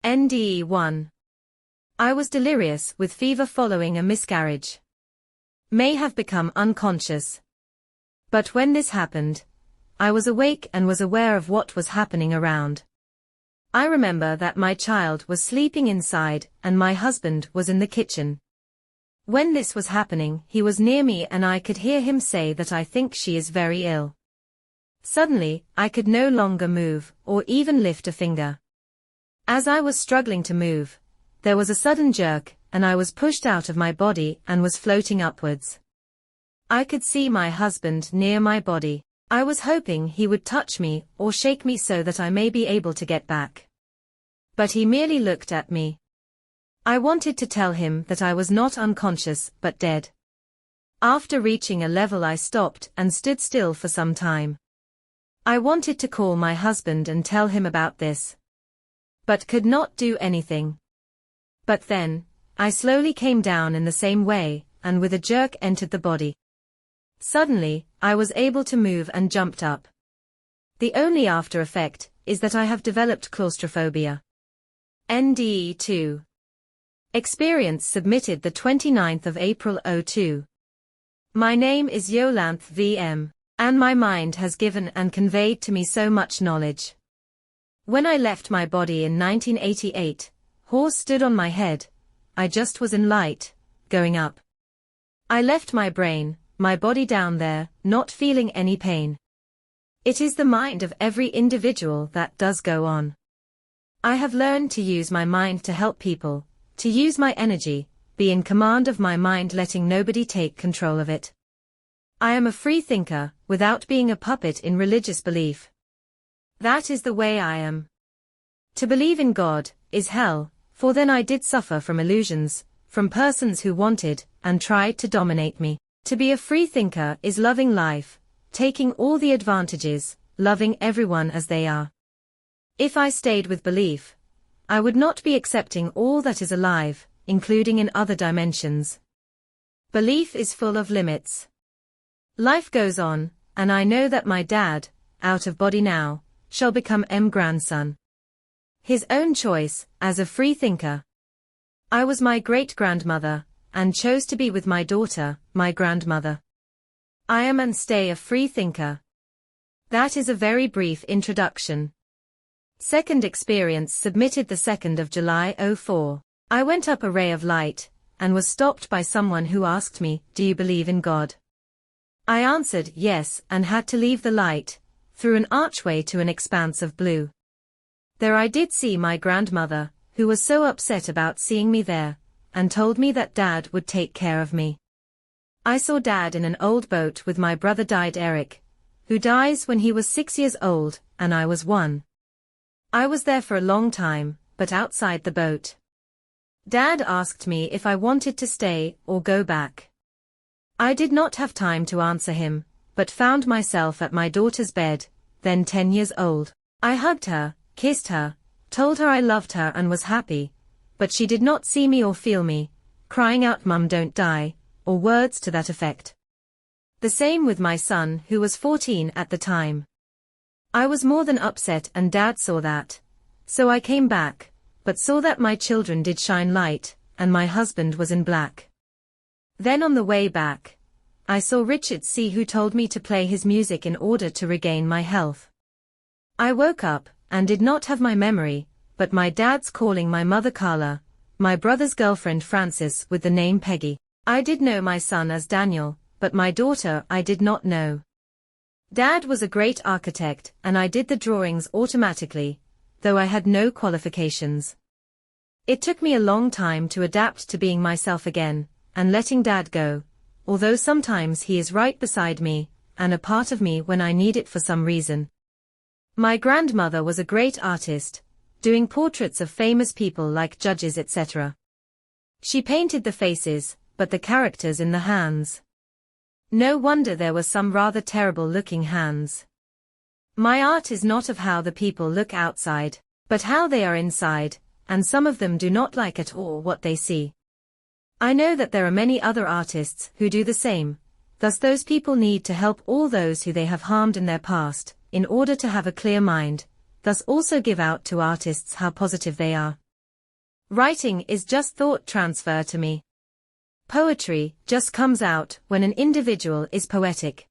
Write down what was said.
NDE 1. I was delirious with fever following a miscarriage. May have become unconscious. But when this happened, I was awake and was aware of what was happening around. I remember that my child was sleeping inside and my husband was in the kitchen. When this was happening, he was near me and I could hear him say that I think she is very ill. Suddenly, I could no longer move or even lift a finger. As I was struggling to move, there was a sudden jerk and I was pushed out of my body and was floating upwards. I could see my husband near my body. I was hoping he would touch me or shake me so that I may be able to get back. But he merely looked at me. I wanted to tell him that I was not unconscious but dead. After reaching a level, I stopped and stood still for some time. I wanted to call my husband and tell him about this, but could not do anything. But then, I slowly came down in the same way, and with a jerk entered the body. Suddenly, I was able to move and jumped up. The only after effect is that I have developed claustrophobia. NDE 2. Experience submitted the 29th of April 02. My name is Yolanthe VM, and my mind has given and conveyed to me so much knowledge. When I left my body in 1988, horse stood on my head, I just was in light, going up. I left my brain, my body down there, not feeling any pain. It is the mind of every individual that does go on. I have learned to use my mind to help people, to use my energy, be in command of my mind, letting nobody take control of it. I am a free thinker, without being a puppet in religious belief. That is the way I am. To believe in God is hell, for then I did suffer from illusions, from persons who wanted and tried to dominate me. To be a free thinker is loving life, taking all the advantages, loving everyone as they are. If I stayed with belief, I would not be accepting all that is alive, including in other dimensions. Belief is full of limits. Life goes on, and I know that my dad, out of body now, shall become grandson. His own choice, as a free thinker. I was my great-grandmother, and chose to be with my daughter, my grandmother. I am and stay a free thinker. That is a very brief introduction. Second experience submitted the 2nd of July 04. I went up a ray of light, and was stopped by someone who asked me, "Do you believe in God?" I answered yes and had to leave the light, through an archway to an expanse of blue. There I did see my grandmother, who was so upset about seeing me there, and told me that Dad would take care of me. I saw Dad in an old boat with my brother died Eric, who dies when he was 6 years old, and I was 1. I was there for a long time, but outside the boat. Dad asked me if I wanted to stay or go back. I did not have time to answer him, but found myself at my daughter's bed, then 10 years old. I hugged her, kissed her, told her I loved her and was happy, but she did not see me or feel me, crying out, "Mum, don't die," or words to that effect. The same with my son, who was 14 at the time. I was more than upset and Dad saw that. So I came back, but saw that my children did shine light, and my husband was in black. Then on the way back, I saw Richard C., who told me to play his music in order to regain my health. I woke up, and did not have my memory, but my dad's calling my mother Carla, my brother's girlfriend Frances with the name Peggy. I did know my son as Daniel, but my daughter I did not know. Dad was a great architect and I did the drawings automatically, though I had no qualifications. It took me a long time to adapt to being myself again, and letting Dad go, although sometimes he is right beside me, and a part of me when I need it for some reason. My grandmother was a great artist, doing portraits of famous people like judges etc. She painted the faces, but the characters in the hands. No wonder there were some rather terrible-looking hands. My art is not of how the people look outside, but how they are inside, and some of them do not like at all what they see. I know that there are many other artists who do the same, thus those people need to help all those who they have harmed in their past, in order to have a clear mind, thus also give out to artists how positive they are. Writing is just thought transfer to me. Poetry just comes out when an individual is poetic.